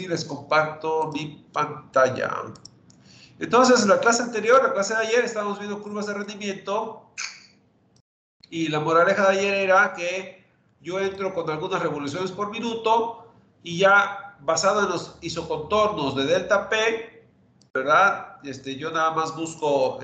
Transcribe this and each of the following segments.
Y les comparto mi pantalla. Entonces, en la clase anterior, la clase de ayer, estábamos viendo curvas de rendimiento. Y la moraleja de ayer era que yo entro con algunas revoluciones por minuto y ya basado en los isocontornos de delta P, ¿verdad? Yo nada más busco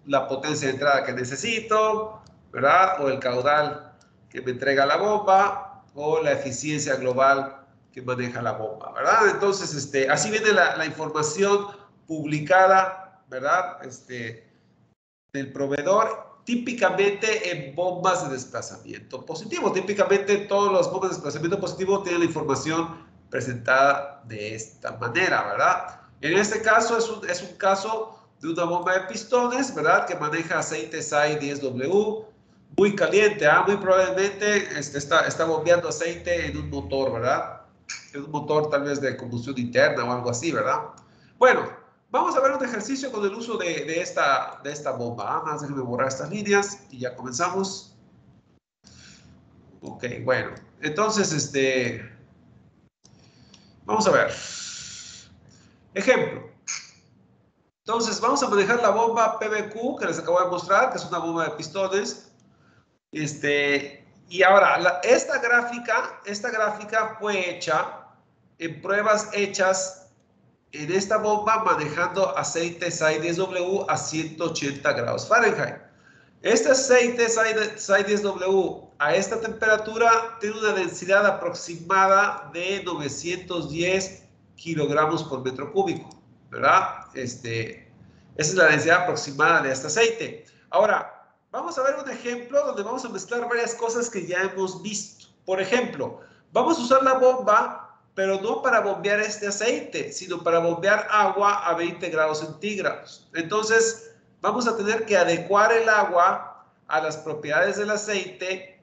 la potencia de entrada que necesito, ¿verdad? O el caudal que me entrega la bomba o la eficiencia global que maneja la bomba, ¿verdad? Entonces, así viene la información publicada, ¿verdad? Del proveedor, típicamente en bombas de desplazamiento positivo. Típicamente todas las bombas de desplazamiento positivo tienen la información presentada de esta manera, ¿verdad? En este caso es un caso de una bomba de pistones, ¿verdad? Que maneja aceite SAI 10W, muy caliente, muy probablemente está bombeando aceite en un motor, ¿verdad? En un motor tal vez de combustión interna o algo así, ¿verdad? Bueno, vamos a ver un ejercicio con el uso de esta bomba. Más déjenme borrar estas líneas y ya comenzamos. Ok, bueno. Entonces, vamos a ver. Ejemplo. Entonces, vamos a manejar la bomba PBQ que les acabo de mostrar, que es una bomba de pistones. Y ahora, esta gráfica fue hecha en pruebas hechas en esta bomba manejando aceite SAI 10W a 180 grados Fahrenheit. Este aceite SAI 10W a esta temperatura tiene una densidad aproximada de 910 kilogramos por metro cúbico, ¿verdad? Esa es la densidad aproximada de este aceite. Ahora, vamos a ver un ejemplo donde vamos a mezclar varias cosas que ya hemos visto. Por ejemplo, vamos a usar la bomba pero no para bombear este aceite, sino para bombear agua a 20 grados centígrados. Entonces, vamos a tener que adecuar el agua a las propiedades del aceite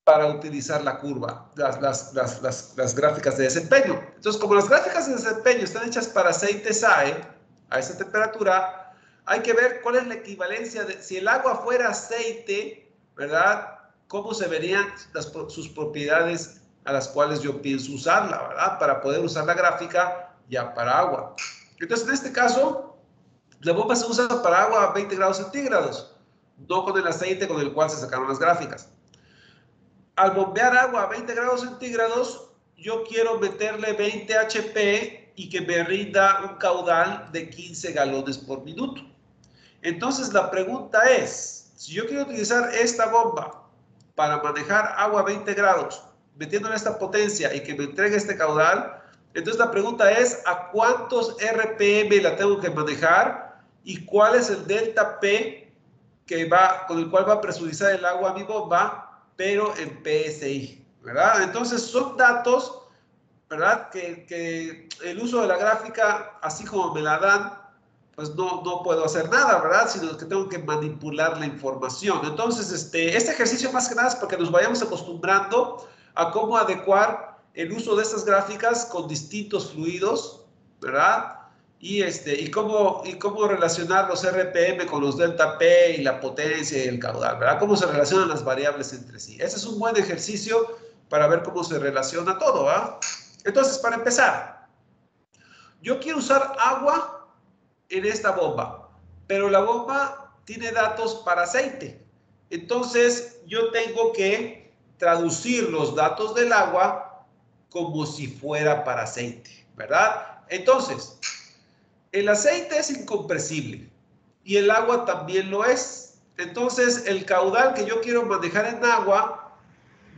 para utilizar la curva, las gráficas de desempeño. Entonces, como las gráficas de desempeño están hechas para aceite SAE, a esa temperatura, hay que ver cuál es la equivalencia de, si el agua fuera aceite, ¿verdad? ¿Cómo se verían sus propiedades a las cuales yo pienso usarla, ¿verdad? Para poder usar la gráfica ya para agua. Entonces, en este caso, la bomba se usa para agua a 20 grados centígrados, no con el aceite con el cual se sacaron las gráficas. Al bombear agua a 20 grados centígrados, yo quiero meterle 20 HP y que me rinda un caudal de 15 galones por minuto. Entonces, la pregunta es, si yo quiero utilizar esta bomba para manejar agua a 20 grados, metiéndole esta potencia y que me entregue este caudal, entonces la pregunta es, ¿a cuántos RPM la tengo que manejar? ¿Y cuál es el delta P con el cual va a presurizar el agua a mi bomba, pero en PSI, ¿verdad? Entonces son datos, ¿verdad? Que el uso de la gráfica, así como me la dan, pues no puedo hacer nada, ¿verdad? Sino que tengo que manipular la información. Entonces, este ejercicio más que nada es para que nos vayamos acostumbrando a cómo adecuar el uso de estas gráficas con distintos fluidos, ¿verdad? Y cómo relacionar los RPM con los delta P y la potencia y el caudal, ¿verdad? Cómo se relacionan las variables entre sí. Ese es un buen ejercicio para ver cómo se relaciona todo, ¿verdad? Entonces, para empezar, yo quiero usar agua en esta bomba, pero la bomba tiene datos para aceite. Entonces, yo tengo que traducir los datos del agua como si fuera para aceite, ¿verdad? Entonces, el aceite es incompresible y el agua también lo es. Entonces, el caudal que yo quiero manejar en agua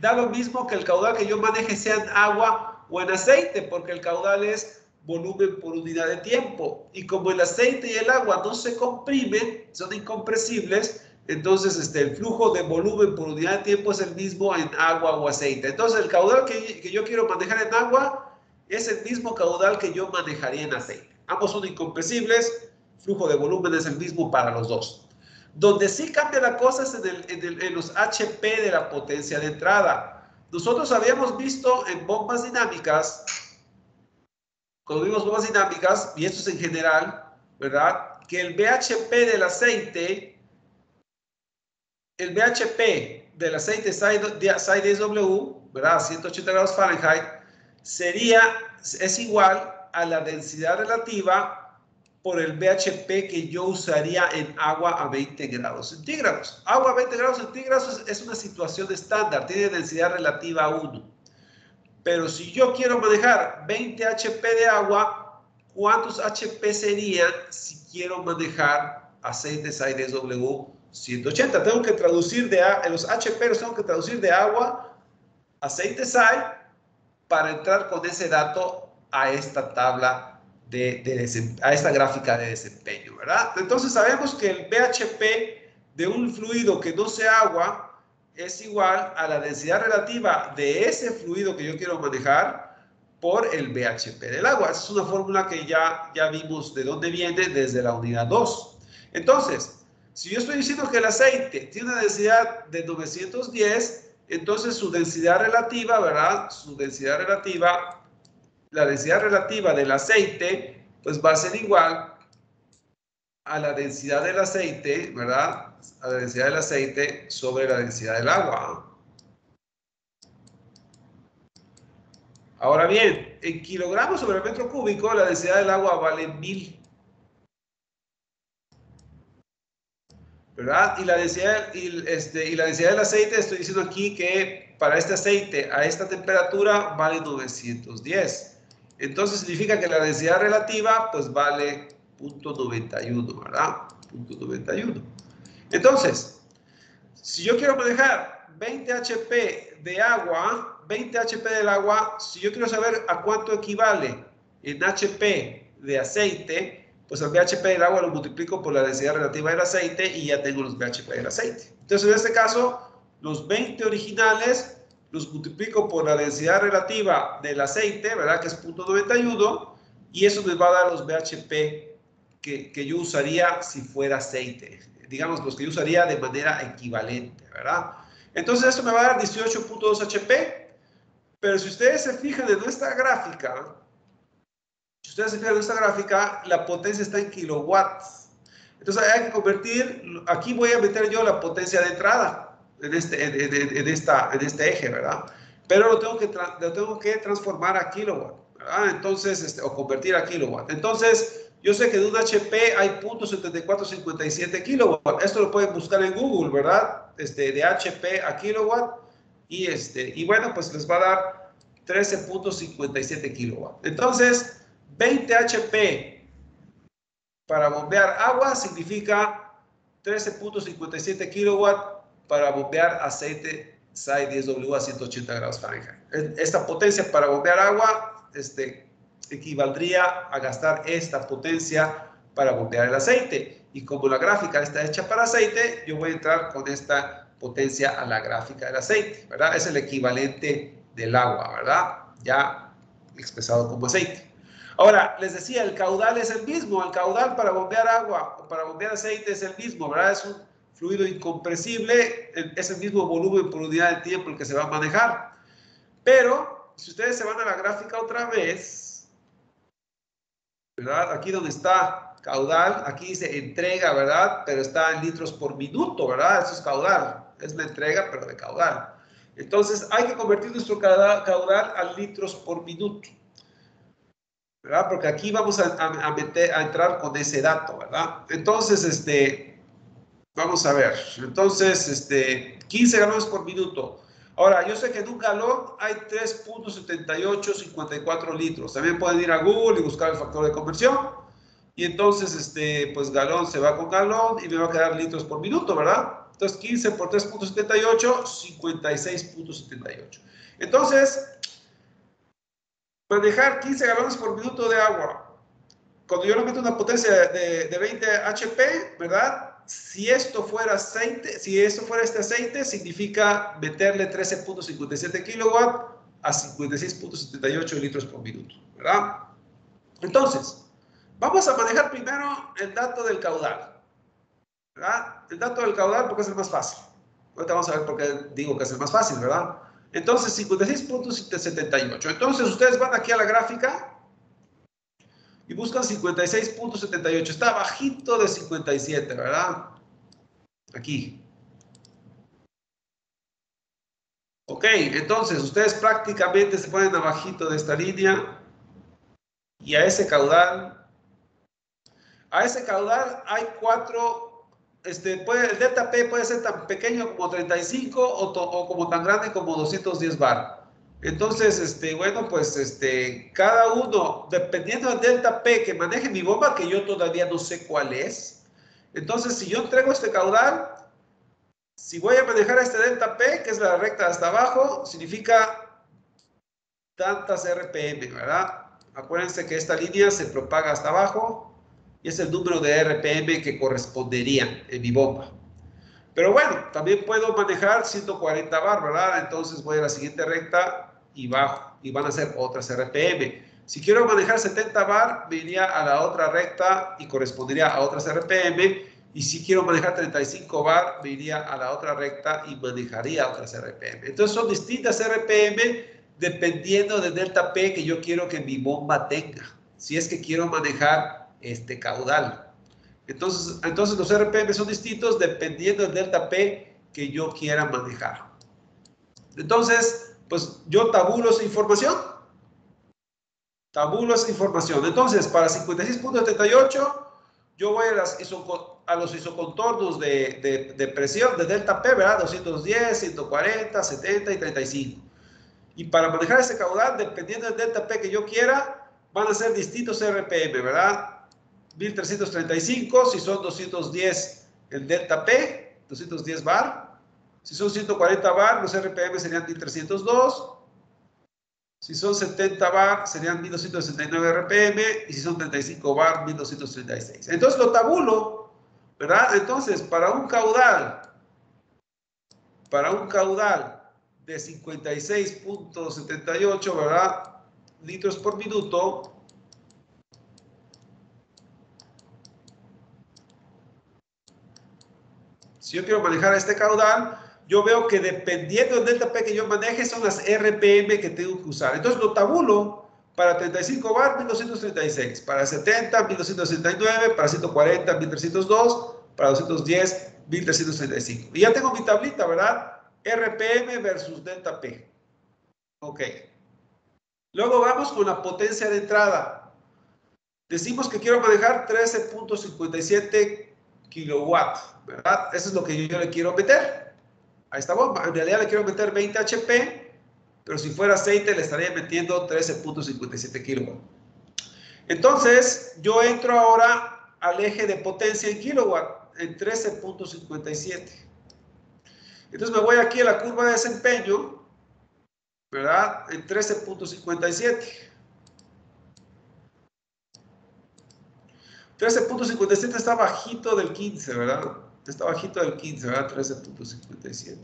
da lo mismo que el caudal que yo maneje sea en agua o en aceite, porque el caudal es volumen por unidad de tiempo. Y como el aceite y el agua no se comprimen, son incompresibles, entonces el flujo de volumen por unidad de tiempo es el mismo en agua o aceite. Entonces el caudal que yo quiero manejar en agua es el mismo caudal que yo manejaría en aceite. Ambos son incompresibles, flujo de volumen es el mismo para los dos. Donde sí cambia la cosa es en los HP de la potencia de entrada. Nosotros habíamos visto en bombas dinámicas, cuando vimos bombas dinámicas, y esto es en general, ¿verdad? Que el BHP del aceite SAI 10W, ¿verdad? 180 grados Fahrenheit, es igual a la densidad relativa por el BHP que yo usaría en agua a 20 grados centígrados. Agua a 20 grados centígrados es una situación estándar, tiene densidad relativa a 1. Pero si yo quiero manejar 20 HP de agua, ¿cuántos HP serían si quiero manejar aceite SAI-DSW 180? Tengo que traducir los HP los tengo que traducir de agua, aceite SAI, para entrar con ese dato a esta tabla a esta gráfica de desempeño, ¿verdad? Entonces sabemos que el BHP de un fluido que no sea agua es igual a la densidad relativa de ese fluido que yo quiero manejar por el BHP del agua. Esa es una fórmula que ya vimos de dónde viene desde la unidad 2. Entonces, si yo estoy diciendo que el aceite tiene una densidad de 910, entonces su densidad relativa, ¿verdad? La densidad relativa del aceite, pues va a ser igual a la densidad del aceite, ¿verdad? A la densidad del aceite sobre la densidad del agua. Ahora bien, en kilogramos sobre metro cúbico, la densidad del agua vale 1000. ¿Verdad? Y la densidad, la densidad del aceite, estoy diciendo aquí que para este aceite a esta temperatura vale 910. Entonces significa que la densidad relativa pues vale 0.91, ¿verdad? 0.91. Entonces, si yo quiero manejar 20 HP de agua, 20 HP del agua, si yo quiero saber a cuánto equivale en HP de aceite, pues el BHP del agua lo multiplico por la densidad relativa del aceite y ya tengo los BHP del aceite. Entonces, en este caso, los 20 originales los multiplico por la densidad relativa del aceite, ¿verdad? Que es 0.91, y eso me va a dar los BHP que yo usaría si fuera aceite. Digamos, los que yo usaría de manera equivalente, ¿verdad? Entonces, esto me va a dar 18.2 HP, pero si ustedes se fijan en nuestra gráfica, la potencia está en kilowatts. Entonces hay que convertir, aquí voy a meter yo la potencia de entrada en este eje, ¿verdad? Pero lo tengo que transformar a kilowatt, ¿verdad? Entonces, o convertir a kilowatt. Entonces, yo sé que de un HP hay 0.7457 kilowatt. Esto lo pueden buscar en Google, ¿verdad? De HP a kilowatt. Y bueno, pues les va a dar 13.57 kilowatt. Entonces, 20 HP para bombear agua significa 13.57 kilowatt para bombear aceite SAI-DSW a 180 grados Fahrenheit. Esta potencia para bombear agua equivaldría a gastar esta potencia para bombear el aceite. Y como la gráfica está hecha para aceite, yo voy a entrar con esta potencia a la gráfica del aceite, ¿verdad? Es el equivalente del agua, ¿verdad? Ya expresado como aceite. Ahora, les decía, el caudal es el mismo. El caudal para bombear agua o para bombear aceite es el mismo, ¿verdad? Es un fluido incompresible, es el mismo volumen por unidad de tiempo el que se va a manejar. Pero, si ustedes se van a la gráfica otra vez, ¿verdad? Aquí donde está caudal, aquí dice entrega, ¿verdad? Pero está en litros por minuto, ¿verdad? Eso es caudal. Es la entrega, pero de caudal. Entonces, hay que convertir nuestro caudal a litros por minuto, ¿verdad? Porque aquí vamos a entrar con ese dato, ¿verdad? Entonces, vamos a ver. Entonces, 15 galones por minuto. Ahora, yo sé que en un galón hay 3.7854 litros. También pueden ir a Google y buscar el factor de conversión. Y entonces, pues galón se va con galón y me va a quedar litros por minuto, ¿verdad? Entonces, 15 por 3.78, 56.78. Entonces, manejar 15 galones por minuto de agua. Cuando yo le meto una potencia de 20 HP, ¿verdad? Si esto fuera aceite, este aceite, significa meterle 13.57 kilowatt a 56.78 litros por minuto, ¿verdad? Entonces, vamos a manejar primero el dato del caudal, ¿verdad? El dato del caudal porque es el más fácil. Ahorita vamos a ver por qué digo que es el más fácil, ¿verdad? Entonces, 56.78. Entonces, ustedes van aquí a la gráfica y buscan 56.78. Está bajito de 57, ¿verdad? Aquí. Ok, entonces ustedes prácticamente se ponen abajito de esta línea y a ese caudal hay cuatro, el delta P puede ser tan pequeño como 35 o como tan grande como 210 bar. Entonces, bueno, pues cada uno, dependiendo del delta P que maneje mi bomba, que yo todavía no sé cuál es. Entonces, si yo entrego este caudal, si voy a manejar este delta P, que es la recta hasta abajo, significa tantas RPM, ¿verdad? Acuérdense que esta línea se propaga hasta abajo y es el número de RPM que correspondería en mi bomba. Pero bueno, también puedo manejar 140 bar, ¿verdad? Entonces voy a la siguiente recta y bajo y van a ser otras RPM. Si quiero manejar 70 bar, me iría a la otra recta y correspondería a otras RPM. Y si quiero manejar 35 bar, me iría a la otra recta y manejaría otras RPM. Entonces son distintas RPM dependiendo del delta P que yo quiero que mi bomba tenga. Si es que quiero manejar este caudal. Entonces los RPM son distintos dependiendo del delta P que yo quiera manejar. Entonces, pues yo tabulo esa información. Entonces, para 56.78, yo voy a los isocontornos de presión de delta P, ¿verdad? 210, 140, 70 y 35. Y para manejar ese caudal, dependiendo del delta P que yo quiera, van a ser distintos RPM, ¿verdad? 1335, si son 210 el delta P, 210 bar. Si son 140 bar, los RPM serían 1302. Si son 70 bar, serían 1269 RPM. Y si son 35 bar, 1236. Entonces lo tabulo, ¿verdad? Entonces, para un caudal de 56.78, ¿verdad? Litros por minuto. Si yo quiero manejar este caudal, yo veo que dependiendo del delta P que yo maneje, son las RPM que tengo que usar. Entonces lo tabulo para 35 bar, 1236, para 70, 1269, para 140, 1302, para 210, 1335. Y ya tengo mi tablita, ¿verdad? RPM versus delta P. Ok. Luego vamos con la potencia de entrada. Decimos que quiero manejar 13.57 kilowatts, ¿verdad? Eso es lo que yo le quiero meter a esta bomba. En realidad le quiero meter 20 HP, pero si fuera aceite le estaría metiendo 13.57 kilowatts. Entonces, yo entro ahora al eje de potencia en kilowatt, en 13.57. Entonces me voy aquí a la curva de desempeño, ¿verdad? En 13.57. 13.57 está bajito del 15, ¿verdad? Está bajito del 15, ¿verdad? 13.57.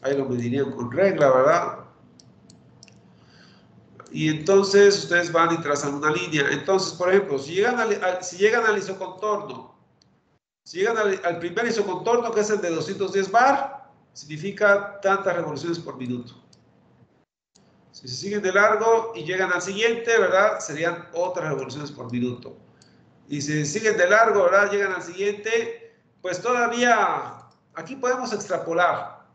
Ahí lo medirían con regla, ¿verdad? Y entonces ustedes van y trazan una línea. Entonces, por ejemplo, si llegan al isocontorno, si llegan al primer isocontorno, que es el de 210 bar, significa tantas revoluciones por minuto. Si se siguen de largo y llegan al siguiente, ¿verdad? Serían otras revoluciones por minuto. Y si siguen de largo, ¿verdad? Llegan al siguiente, pues todavía aquí podemos extrapolar,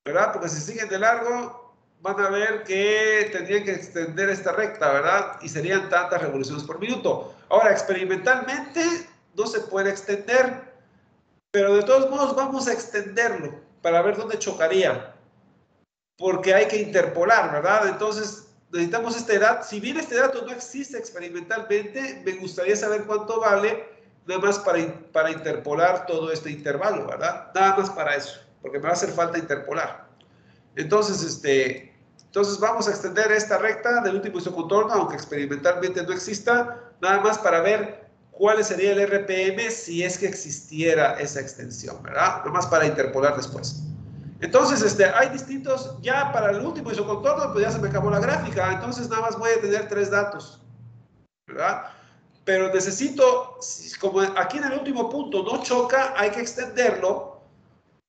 ¿verdad? Porque si siguen de largo, van a ver que tendrían que extender esta recta, ¿verdad? Y serían tantas revoluciones por minuto. Ahora, experimentalmente no se puede extender, pero de todos modos vamos a extenderlo para ver dónde chocaría, porque hay que interpolar, ¿verdad? Entonces necesitamos este dato. Si bien este dato no existe experimentalmente, me gustaría saber cuánto vale, nada más para interpolar todo este intervalo, ¿verdad? Nada más para eso, porque me va a hacer falta interpolar. Entonces, entonces vamos a extender esta recta del último isocontorno, aunque experimentalmente no exista, nada más para ver cuál sería el RPM si es que existiera esa extensión, ¿verdad? Nada más para interpolar después. Entonces, hay distintos, ya para el último isocontorno, pues ya se me acabó la gráfica, entonces nada más voy a tener 3 datos, ¿verdad? Pero necesito, como aquí en el último punto no choca, hay que extenderlo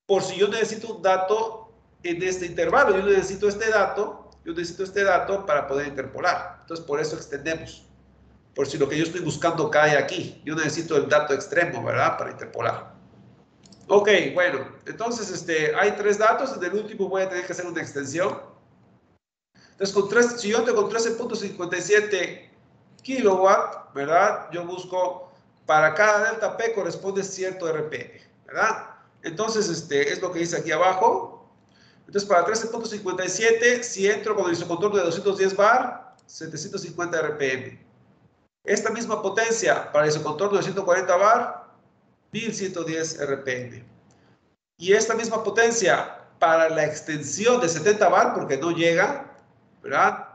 por si yo necesito un dato en este intervalo. Yo necesito este dato para poder interpolar. Entonces, por eso extendemos. Por si lo que yo estoy buscando cae aquí. Yo necesito el dato extremo, ¿verdad? Para interpolar. Ok, bueno, entonces hay tres datos. En el último voy a tener que hacer una extensión. Entonces, si yo tengo 13.57 kilowatt, ¿verdad? Yo busco, para cada delta P corresponde cierto RPM, ¿verdad? Entonces, es lo que dice aquí abajo. Entonces, para 13.57, si entro con el isocontorno de 210 bar, 750 RPM. Esta misma potencia para el isocontorno de 140 bar, 1110 RPM. Y esta misma potencia para la extensión de 70 bar, porque no llega, ¿verdad?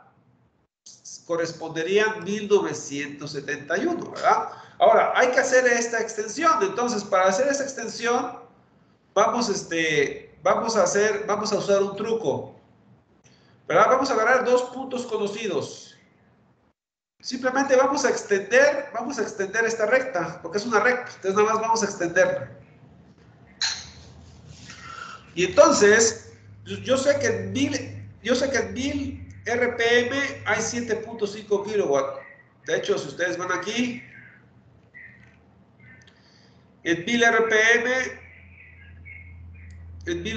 Corresponderían 1971, ¿verdad? Ahora, hay que hacer esta extensión. Entonces, para hacer esta extensión, vamos a usar un truco, ¿verdad? Vamos a agarrar dos puntos conocidos. Simplemente vamos a extender esta recta, porque es una recta. Entonces, nada más vamos a extenderla. Y entonces, yo sé que en 1000 RPM hay 7.5 kilowatt. De hecho, si ustedes van aquí, en 1000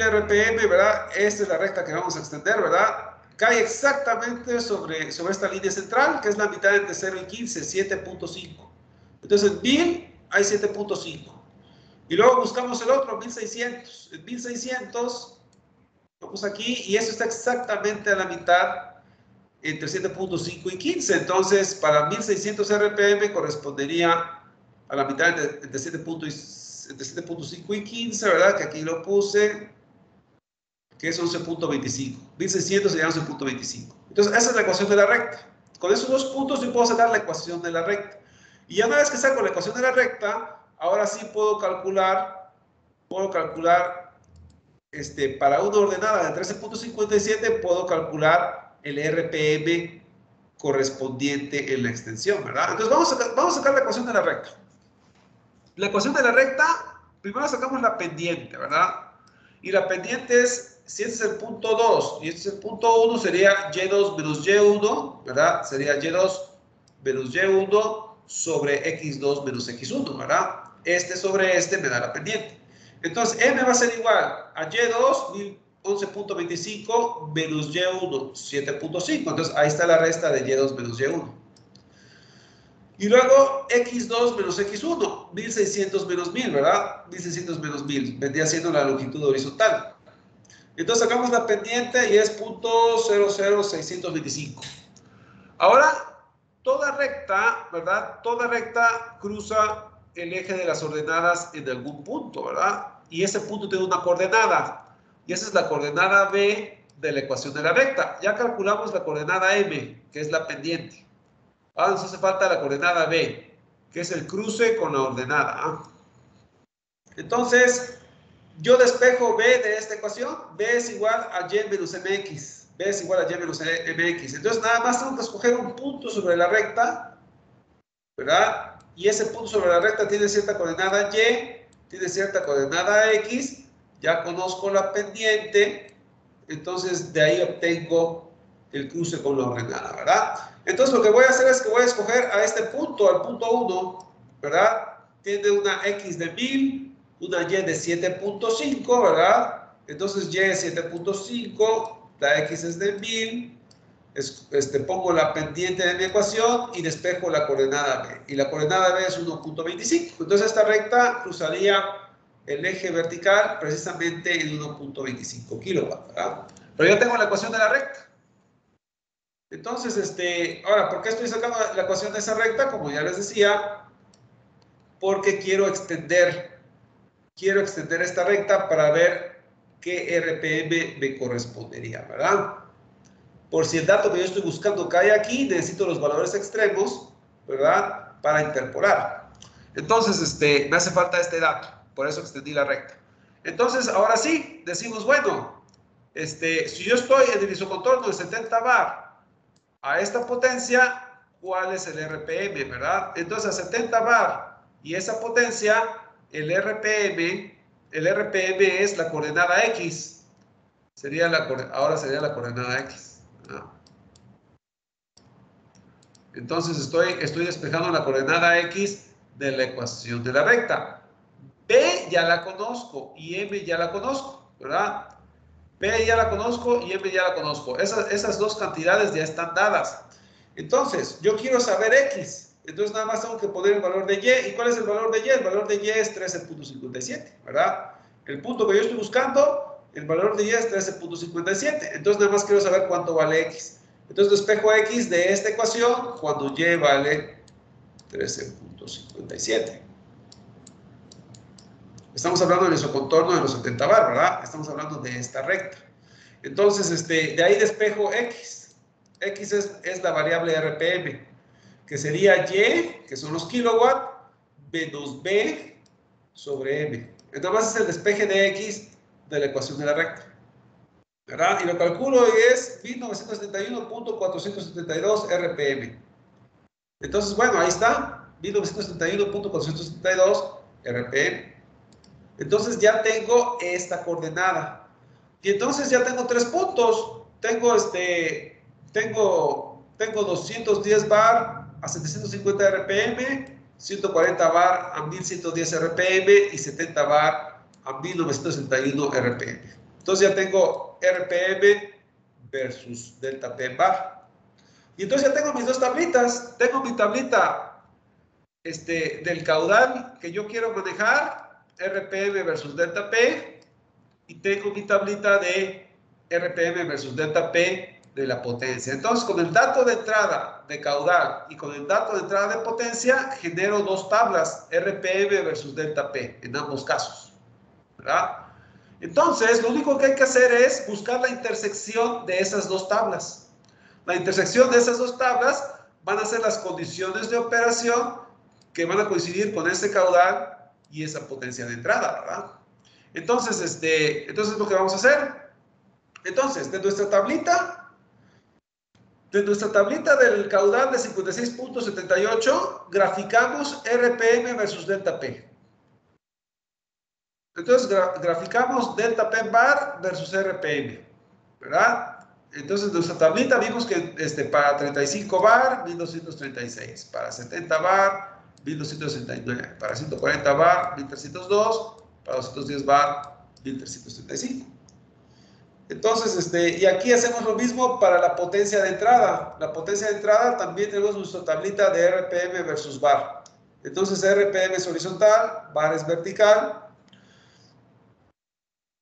RPM, ¿verdad? Esta es la recta que vamos a extender, ¿verdad? Cae exactamente sobre esta línea central, que es la mitad entre 0 y 15, 7.5. Entonces, en 1000 hay 7.5. Y luego buscamos el otro, 1600. En 1600, vamos aquí, y eso está exactamente a la mitad entre 7.5 y 15. Entonces, para 1600 RPM correspondería a la mitad entre 7.5 y 15, ¿verdad? Que aquí lo puse, que es 11.25. 1600 sería 11.25. Entonces, esa es la ecuación de la recta. Con esos dos puntos yo puedo sacar la ecuación de la recta. Y ya una vez que saco la ecuación de la recta, ahora sí puedo calcular para una ordenada de 13.57, puedo calcular el RPM correspondiente en la extensión, ¿verdad? Entonces vamos a sacar la ecuación de la recta. La ecuación de la recta, primero sacamos la pendiente, ¿verdad? Y la pendiente es, si este es el punto 2 y este es el punto 1, sería Y2 menos Y1, ¿verdad? Sería Y2 menos Y1 sobre X2 menos X1, ¿verdad? Este sobre este me da la pendiente. Entonces, M va a ser igual a Y2, 11.25 menos Y1, 7.5. Entonces, ahí está la resta de Y2 menos Y1. Y luego X2 menos X1, 1600 menos 1000, ¿verdad? 1600 menos 1000, vendría siendo la longitud horizontal. Entonces sacamos la pendiente y es .00625. Ahora, toda recta, ¿verdad? Toda recta cruza el eje de las ordenadas en algún punto, ¿verdad? Y ese punto tiene una coordenada. Y esa es la coordenada B de la ecuación de la recta. Ya calculamos la coordenada M, que es la pendiente. Ahora nos hace falta la coordenada B, que es el cruce con la ordenada A. Entonces, yo despejo B de esta ecuación. B es igual a Y menos MX. B es igual a Y menos MX. Entonces, nada más tengo que escoger un punto sobre la recta, ¿verdad? Y ese punto sobre la recta tiene cierta coordenada Y, tiene cierta coordenada X. Ya conozco la pendiente. Entonces, de ahí obtengo el cruce con la ordenada, ¿verdad? Entonces, lo que voy a hacer es que voy a escoger a este punto, al punto 1, ¿verdad? Tiene una X de 1000, una Y de 7.5, ¿verdad? Entonces, Y es 7.5, la X es de 1000, pongo la pendiente de mi ecuación y despejo la coordenada B. Y la coordenada B es 1.25. Entonces, esta recta cruzaría el eje vertical precisamente en 1.25 kilowatts, ¿verdad? Pero yo tengo la ecuación de la recta. Entonces, ahora, ¿por qué estoy sacando la ecuación de esa recta? Como ya les decía, porque quiero extender esta recta para ver qué RPM me correspondería, ¿verdad? Por si el dato que yo estoy buscando cae aquí, necesito los valores extremos, ¿verdad? Para interpolar. Entonces, me hace falta este dato, por eso extendí la recta. Entonces, ahora sí, decimos, bueno, si yo estoy en el isocontorno de 70 bar a esta potencia, ¿cuál es el RPM, verdad? Entonces, a 70 bar y esa potencia, el RPM es la coordenada X. Ahora sería la coordenada X, ¿verdad? Entonces estoy despejando la coordenada X de la ecuación de la recta. B ya la conozco y M ya la conozco, ¿verdad? P ya la conozco y M ya la conozco. Esas dos cantidades ya están dadas. Entonces, yo quiero saber X. Entonces, nada más tengo que poner el valor de Y. ¿Y cuál es el valor de Y? El valor de Y es 13.57, ¿verdad? El punto que yo estoy buscando, el valor de Y es 13.57. Entonces, nada más quiero saber cuánto vale X. Entonces, despejo X de esta ecuación cuando Y vale 13.57. Estamos hablando de nuestro contorno de los 70 bar, ¿verdad? Estamos hablando de esta recta. Entonces, de ahí despejo X. X es la variable RPM, que sería Y, que son los kilowatts, menos B sobre M. Entonces, es el despeje de X de la ecuación de la recta, ¿verdad? Y lo calculo y es 1971.472 RPM. Entonces, bueno, ahí está, 1971.472 RPM. Entonces ya tengo esta coordenada. Y entonces ya tengo 3 puntos. Tengo 210 bar a 750 RPM, 140 bar a 1110 RPM y 70 bar a 1961 RPM. Entonces ya tengo RPM versus delta P bar. Y entonces ya tengo mis dos tablitas. Tengo mi tablita del caudal que yo quiero manejar, RPM versus delta P, y tengo mi tablita de RPM versus delta P de la potencia. Entonces, con el dato de entrada de caudal y con el dato de entrada de potencia, genero dos tablas, RPM versus delta P, en ambos casos, ¿verdad? Entonces, lo único que hay que hacer es buscar la intersección de esas dos tablas. La intersección de esas dos tablas van a ser las condiciones de operación que van a coincidir con ese caudal y esa potencia de entrada, ¿verdad? Entonces, entonces lo que vamos a hacer. Entonces, de nuestra tablita del caudal de 56.78, graficamos RPM versus delta P. Entonces, graficamos delta P bar versus RPM, ¿verdad? Entonces, nuestra tablita vimos que para 35 bar, 1236, para 70 bar, 1269, para 140 bar, 1302, para 210 bar, 1335. Entonces, y aquí hacemos lo mismo para la potencia de entrada. La potencia de entrada también tenemos nuestra tablita de RPM versus bar. Entonces, RPM es horizontal, bar es vertical.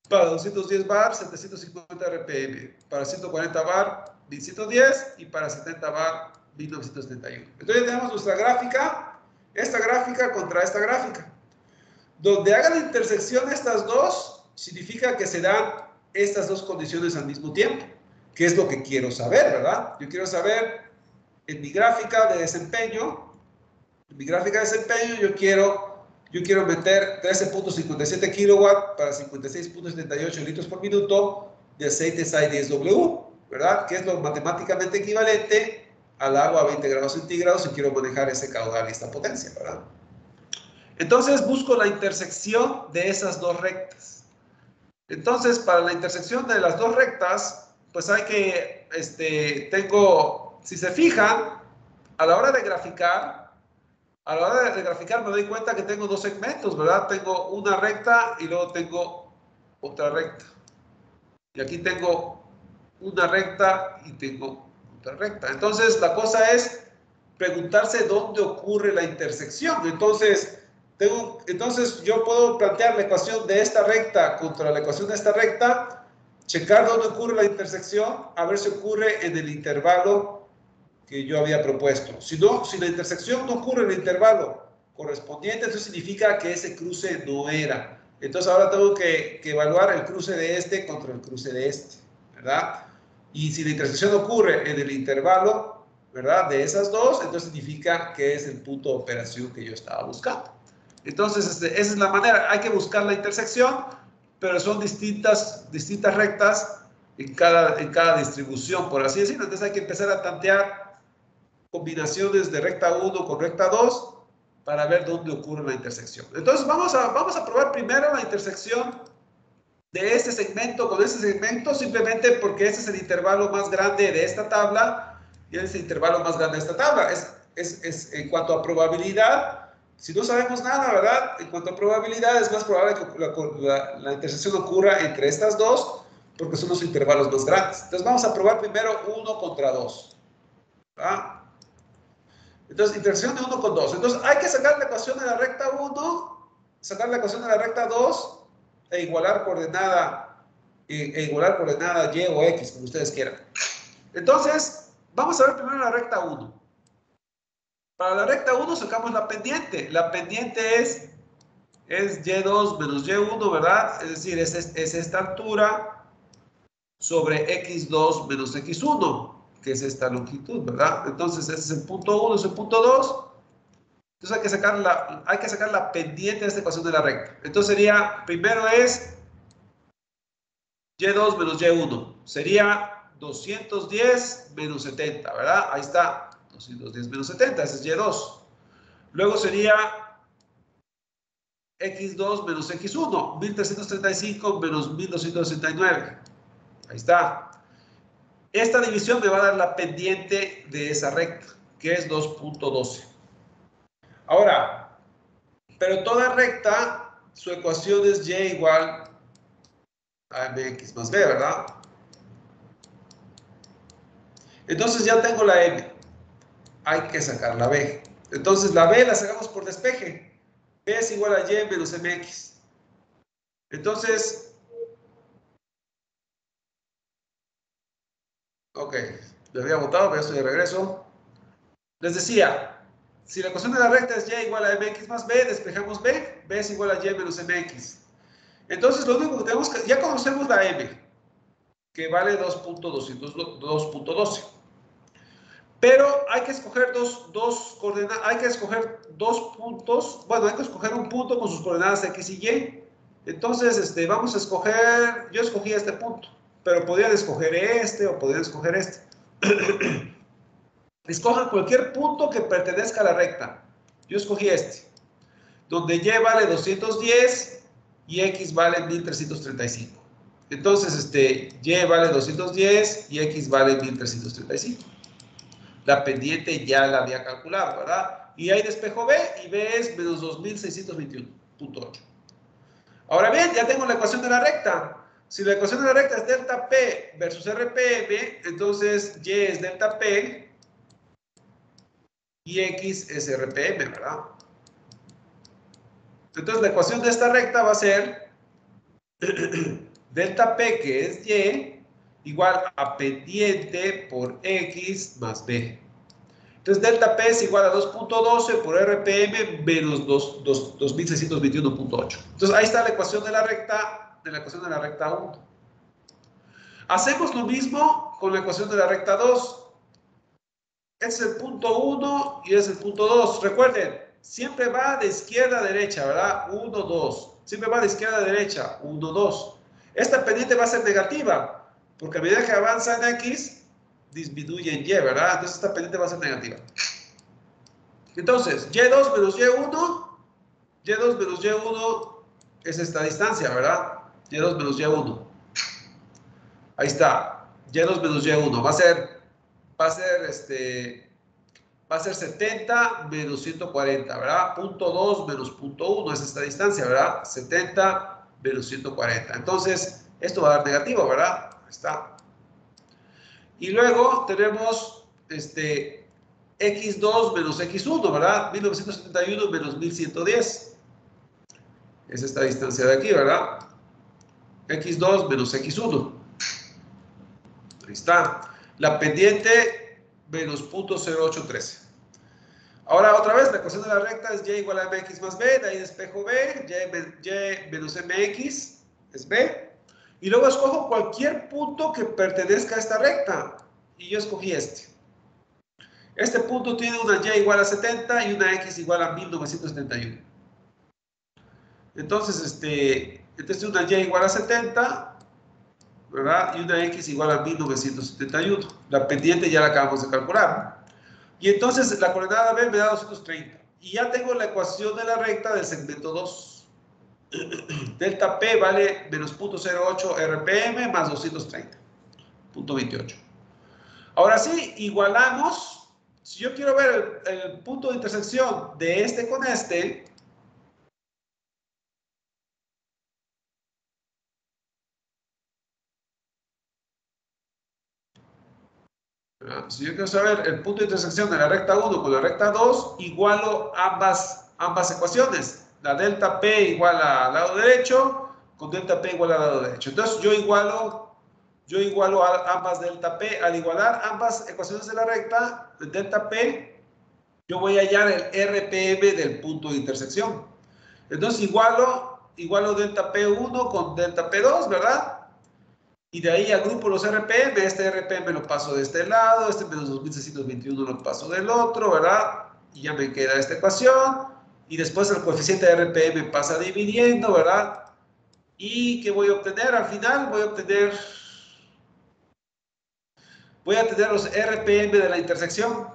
Para 210 bar, 750 RPM. Para 140 bar, 1110. Y para 70 bar, 1971. Entonces, ya tenemos nuestra gráfica. Esta gráfica contra esta gráfica. Donde haga la intersección de estas dos, significa que se dan estas dos condiciones al mismo tiempo, que es lo que quiero saber, ¿verdad? Yo quiero saber en mi gráfica de desempeño, yo quiero meter 13.57 kilowatts para 56.78 litros por minuto de aceite SAI 10W, ¿verdad? Que es lo matemáticamente equivalente al agua a 20 grados centígrados si quiero manejar ese caudal y esta potencia, ¿verdad? Entonces busco la intersección de esas dos rectas. Entonces, para la intersección de las dos rectas, pues hay que, si se fijan, a la hora de graficar me doy cuenta que tengo dos segmentos, ¿verdad? Tengo una recta y luego tengo otra recta. Y aquí tengo una recta y tengo otra recta. Entonces, la cosa es preguntarse dónde ocurre la intersección. Entonces, yo puedo plantear la ecuación de esta recta contra la ecuación de esta recta, checar dónde ocurre la intersección, a ver si ocurre en el intervalo que yo había propuesto. Si la intersección no ocurre en el intervalo correspondiente, eso significa que ese cruce no era. Entonces ahora tengo que evaluar el cruce de este contra el cruce de este, ¿verdad? Y si la intersección ocurre en el intervalo, ¿verdad? De esas dos, entonces significa que es el punto de operación que yo estaba buscando. Entonces, esa es la manera. Hay que buscar la intersección, pero son distintas rectas en cada distribución, por así decirlo. Entonces hay que empezar a tantear combinaciones de recta 1 con recta 2 para ver dónde ocurre la intersección. Entonces vamos a probar primero la intersección de este segmento con este segmento, simplemente porque este es el intervalo más grande de esta tabla y este es el intervalo más grande de esta tabla. En cuanto a probabilidad, Si no sabemos nada, ¿verdad? En cuanto a probabilidad, es más probable que la intersección ocurra entre estas dos, porque son los intervalos más grandes. Entonces vamos a probar primero 1 contra 2. ¿Verdad? Entonces, intersección de 1 con 2. Entonces hay que sacar la ecuación de la recta 1, sacar la ecuación de la recta 2 e igualar coordenada y o x, como ustedes quieran. Entonces, vamos a ver primero la recta 1. Para la recta 1 sacamos la pendiente. La pendiente es y2 menos y1, ¿verdad? Es decir, es esta altura sobre x2 menos x1, que es esta longitud, ¿verdad? Entonces, ese es el punto 1, ese es el punto 2. Entonces hay que sacar la pendiente de esta ecuación de la recta. Entonces sería, primero es y2 menos y1. Sería 210 menos 70, ¿verdad? Ahí está, 210 menos 70, ese es y2. Luego sería x2 menos x1, 1335 menos 1269. Ahí está. Esta división me va a dar la pendiente de esa recta, que es 2.12. Ahora, pero toda recta, su ecuación es y igual a mx más b, ¿verdad? Entonces ya tengo la m. Hay que sacar la b. Entonces la b la sacamos por despeje. B es igual a y menos mx. Entonces, ok, me había botado, pero ya estoy de regreso. Les decía, si la ecuación de la recta es y igual a mx más b, despejamos b. B es igual a y menos mx. Entonces, lo único que tenemos que... Ya conocemos la m, que vale 2.12. Pero hay que escoger dos coordenadas, hay que escoger dos puntos. Bueno, hay que escoger un punto con sus coordenadas x y y. Entonces, vamos a escoger... Yo escogí este punto, pero podrían escoger este o podrían escoger este. Escojan cualquier punto que pertenezca a la recta. Yo escogí este, donde y vale 210 y x vale 1335. Entonces, y vale 210 y x vale 1335. La pendiente ya la había calculado, ¿verdad? Y ahí despejo b, y b es menos 2621.8. Ahora bien, ya tengo la ecuación de la recta. Si la ecuación de la recta es delta P versus RPM, entonces y es delta P y x es RPM, ¿verdad? Entonces la ecuación de esta recta va a ser delta P, que es y, igual a pendiente por x más b. Entonces delta P es igual a 2.12 por RPM menos 2621.8. Entonces ahí está la ecuación de la recta 1. Hacemos lo mismo con la ecuación de la recta 2. Este es el punto 1 y este es el punto 2. Recuerden, siempre va de izquierda a derecha, ¿verdad? 1, 2. Siempre va de izquierda a derecha, 1, 2. Esta pendiente va a ser negativa, porque a medida que avanza en X, disminuye en Y, ¿verdad? Entonces esta pendiente va a ser negativa. Entonces, y2 menos y1 es esta distancia, ¿verdad? y2 menos y1. Ahí está, y2 menos y1. Va a ser 70 menos 140, ¿verdad? Punto 2 menos punto 1 es esta distancia, ¿verdad? 70 menos 140. Entonces, esto va a dar negativo, ¿verdad? Ahí está. Y luego tenemos x2 menos x1, ¿verdad? 1971 menos 1110. Es esta distancia de aquí, ¿verdad? x2 menos x1. Ahí está. La pendiente menos 0.0813. Ahora, otra vez, la ecuación de la recta es y igual a mx más b. De ahí despejo b. Y menos mx es b. Y luego escojo cualquier punto que pertenezca a esta recta. Y yo escogí este. Este punto tiene una y igual a 70 y una x igual a 1971. Entonces, este es una y igual a 70, ¿verdad? Y una x igual a 1971. La pendiente ya la acabamos de calcular. Y entonces la coordenada b me da 230. Y ya tengo la ecuación de la recta del segmento 2. Delta P vale menos 0.08 RPM más 230.28. Ahora sí, igualamos si yo quiero ver el punto de intersección de este con este, si yo quiero saber el punto de intersección de la recta 1 con la recta 2, igualo ambas ecuaciones. La delta P igual al lado derecho, con delta P igual al lado derecho. Entonces yo igualo ambas delta P. Al igualar ambas ecuaciones de la recta, delta P, yo voy a hallar el RPM del punto de intersección. Entonces igualo delta P1 con delta P2, ¿verdad? Y de ahí agrupo los RPM, este RPM lo paso de este lado, este menos 2621 lo paso del otro, ¿verdad? Y ya me queda esta ecuación, y después el coeficiente de RPM pasa dividiendo, ¿verdad? ¿Y qué voy a obtener? Al final voy a tener los RPM de la intersección,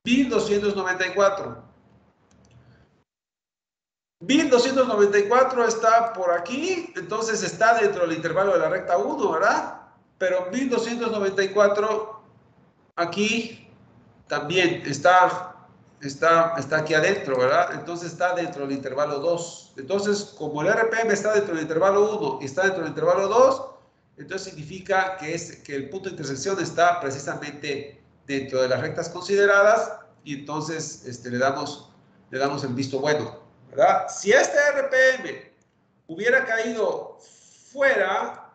1294. 1294 está por aquí, entonces está dentro del intervalo de la recta 1, ¿verdad? Pero 1294 aquí también está aquí adentro, ¿verdad? Entonces está dentro del intervalo 2. Entonces, como el RPM está dentro del intervalo 1 y está dentro del intervalo 2, entonces significa que el punto de intersección está precisamente dentro de las rectas consideradas, y entonces le damos el visto bueno, ¿verdad? Si este RPM hubiera caído fuera,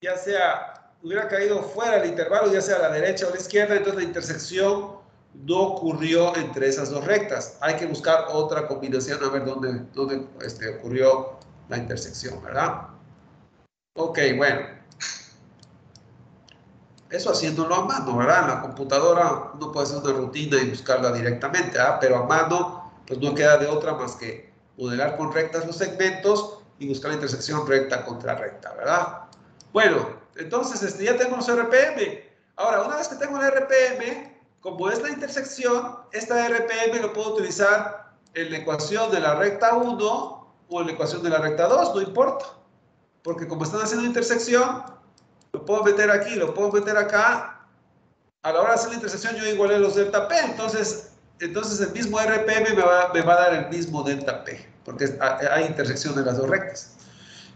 ya sea hubiera caído fuera del intervalo, ya sea a la derecha o a la izquierda, entonces la intersección no ocurrió entre esas dos rectas. Hay que buscar otra combinación a ver dónde ocurrió la intersección, ¿verdad? Ok, bueno. Eso haciéndolo a mano, ¿verdad? En la computadora uno puede hacer una rutina y buscarla directamente, ¿verdad? Pero a mano, pues no queda de otra más que modelar con rectas los segmentos y buscar la intersección recta contra recta, ¿verdad? Bueno, entonces ya tengo los RPM. Ahora, una vez que tengo el RPM, como es la intersección, esta RPM lo puedo utilizar en la ecuación de la recta 1 o en la ecuación de la recta 2, no importa. Porque como están haciendo intersección, lo puedo meter aquí, lo puedo meter acá. A la hora de hacer la intersección yo igualé los delta P, entonces el mismo RPM me va a dar el mismo delta P, porque hay intersección de las dos rectas.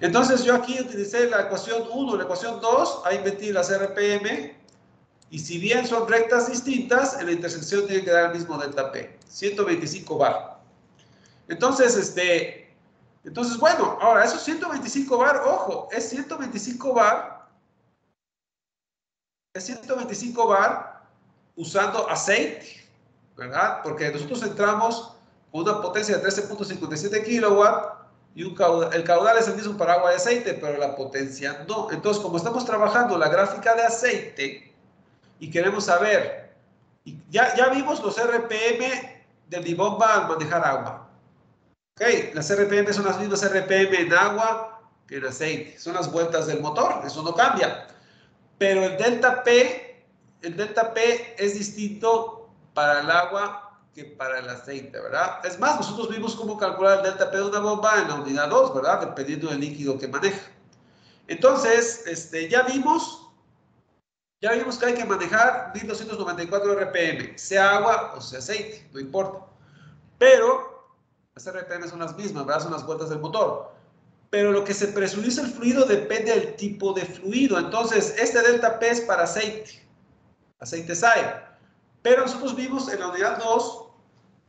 Entonces yo aquí utilicé la ecuación 1, la ecuación 2, ahí metí las RPM, y si bien son rectas distintas, en la intersección tiene que dar el mismo delta P, 125 bar. Entonces, bueno, ahora esos 125 bar, ojo, es 125 bar usando aceite, ¿verdad? Porque nosotros entramos con una potencia de 13.57 kilowatts y el caudal es el mismo para agua y aceite, pero la potencia no. Entonces, como estamos trabajando la gráfica de aceite y queremos saber, ya vimos los RPM de mi bomba al manejar agua. Ok, las RPM son las mismas RPM en agua que en aceite. Son las vueltas del motor, eso no cambia. Pero el delta P es distinto para el agua que para el aceite, ¿verdad? Es más, nosotros vimos cómo calcular el delta P de una bomba en la unidad 2, ¿verdad? Dependiendo del líquido que maneja. Entonces, ya vimos que hay que manejar 1294 RPM, sea agua o sea aceite, no importa. Pero las RPM son las mismas, ¿verdad? Son las vueltas del motor. Pero lo que se presuriza el fluido depende del tipo de fluido. Entonces, este delta P es para aceite SAE. Pero nosotros vimos en la unidad 2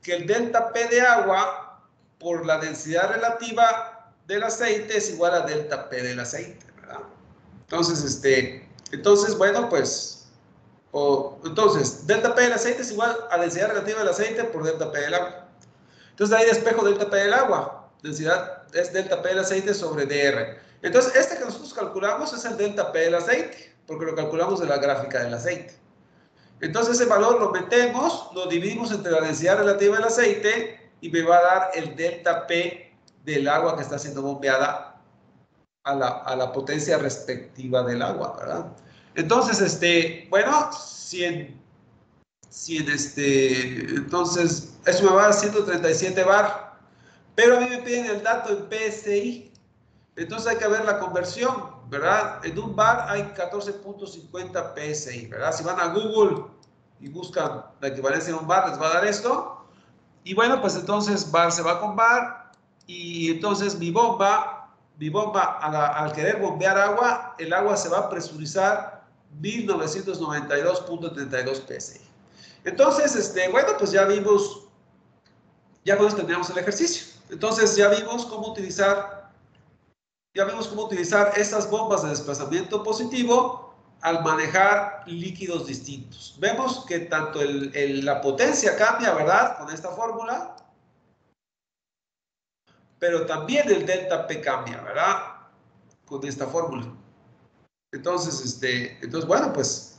que el delta P de agua por la densidad relativa del aceite es igual a delta P del aceite, ¿verdad? Entonces, bueno, pues, entonces, delta P del aceite es igual a densidad relativa del aceite por delta P del agua. Entonces, ahí despejo delta P del agua. Densidad es delta P del aceite sobre dr. Entonces, este que nosotros calculamos es el delta P del aceite, porque lo calculamos de la gráfica del aceite. Entonces, ese valor lo metemos, lo dividimos entre la densidad relativa del aceite y me va a dar el delta P del agua que está siendo bombeada a la potencia respectiva del agua, ¿verdad? Entonces, bueno, entonces, eso me va a dar 137 bar, pero a mí me piden el dato en PSI, entonces hay que ver la conversión, ¿verdad? En un bar hay 14.50 PSI, ¿verdad? Si van a Google y buscan la equivalencia de un bar, les va a dar esto. Y bueno, pues entonces bar se va con bar y entonces mi bomba al querer bombear agua, el agua se va a presurizar 1992.32 psi. Entonces, bueno, pues ya vimos, ya con esto terminamos el ejercicio. Entonces ya vimos cómo utilizar estas bombas de desplazamiento positivo al manejar líquidos distintos. Vemos que tanto la potencia cambia, ¿verdad? Con esta fórmula, pero también el delta P cambia, ¿verdad? Con esta fórmula. Entonces, bueno, pues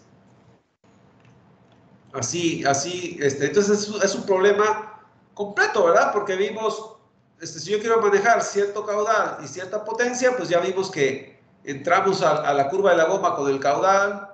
entonces es un problema completo, ¿verdad? Porque vimos, si yo quiero manejar cierto caudal y cierta potencia, pues ya vimos que entramos a la curva de la bomba con el caudal,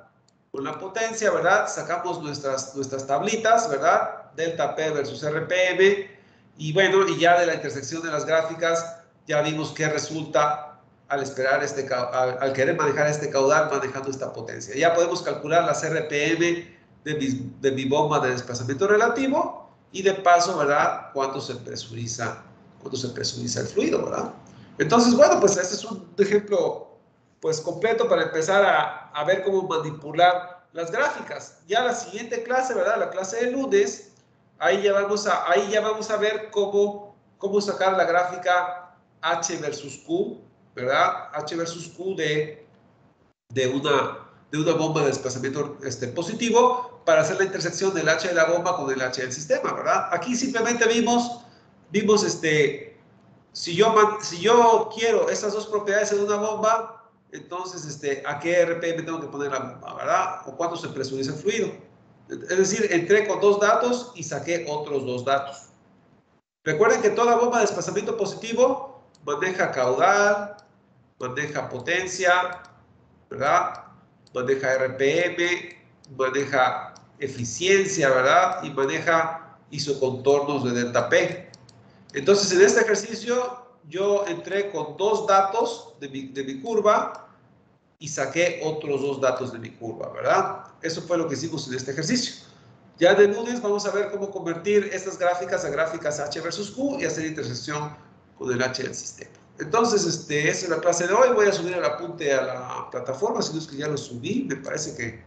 con la potencia, ¿verdad? Sacamos nuestras tablitas, ¿verdad? Delta P versus RPM, y bueno, y ya de la intersección de las gráficas, ya vimos qué resulta al esperar al querer manejar este caudal manejando esta potencia. Ya podemos calcular las RPM de mi bomba de desplazamiento relativo y de paso, ¿verdad? Cuánto se presuriza el fluido, ¿verdad? Entonces, bueno, pues este es un ejemplo pues completo para empezar a ver cómo manipular las gráficas. Ya la siguiente clase, ¿verdad? La clase de lunes, ahí ya vamos a ver cómo sacar la gráfica H versus Q, ¿verdad? H versus Q de una bomba de desplazamiento positivo para hacer la intersección del H de la bomba con el H del sistema, ¿verdad? Aquí simplemente vimos si yo quiero estas dos propiedades en una bomba, entonces, ¿a qué RPM tengo que poner la bomba, verdad? O cuánto se presuriza el fluido. Es decir, entré con dos datos y saqué otros dos datos. Recuerden que toda bomba de desplazamiento positivo maneja caudal, maneja potencia, ¿verdad? Maneja RPM, maneja eficiencia, ¿verdad? Y maneja isocontornos de delta P. Entonces, en este ejercicio, yo entré con dos datos de mi curva y saqué otros dos datos de mi curva, ¿verdad? Eso fue lo que hicimos en este ejercicio. Ya de lunes vamos a ver cómo convertir estas gráficas a gráficas H versus Q y hacer intersección con el H del sistema. Entonces, esa es la clase de hoy. Voy a subir el apunte a la plataforma, si no es que ya lo subí. Me parece que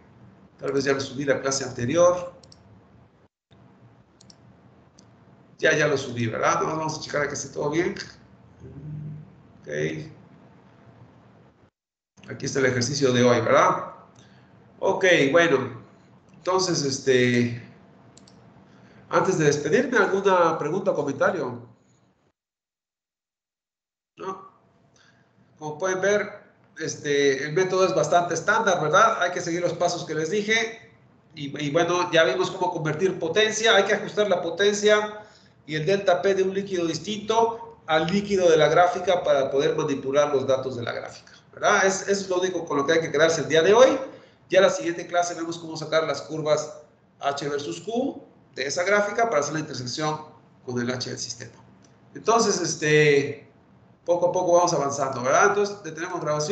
tal vez ya lo subí la clase anterior. Ya lo subí, ¿verdad? Vamos a checar que esté todo bien. Ok. Aquí está el ejercicio de hoy, ¿verdad? Ok, bueno. Entonces, antes de despedirme, ¿alguna pregunta o comentario? ¿No? Como pueden ver, el método es bastante estándar, ¿verdad? Hay que seguir los pasos que les dije. Y bueno, ya vimos cómo convertir potencia. Hay que ajustar la potencia y el delta P de un líquido distinto al líquido de la gráfica para poder manipular los datos de la gráfica, ¿verdad? Eso es lo único con lo que hay que quedarse el día de hoy. Ya en la siguiente clase vemos cómo sacar las curvas H versus Q de esa gráfica para hacer la intersección con el H del sistema. Entonces, poco a poco vamos avanzando, ¿verdad? Entonces, detenemos grabación.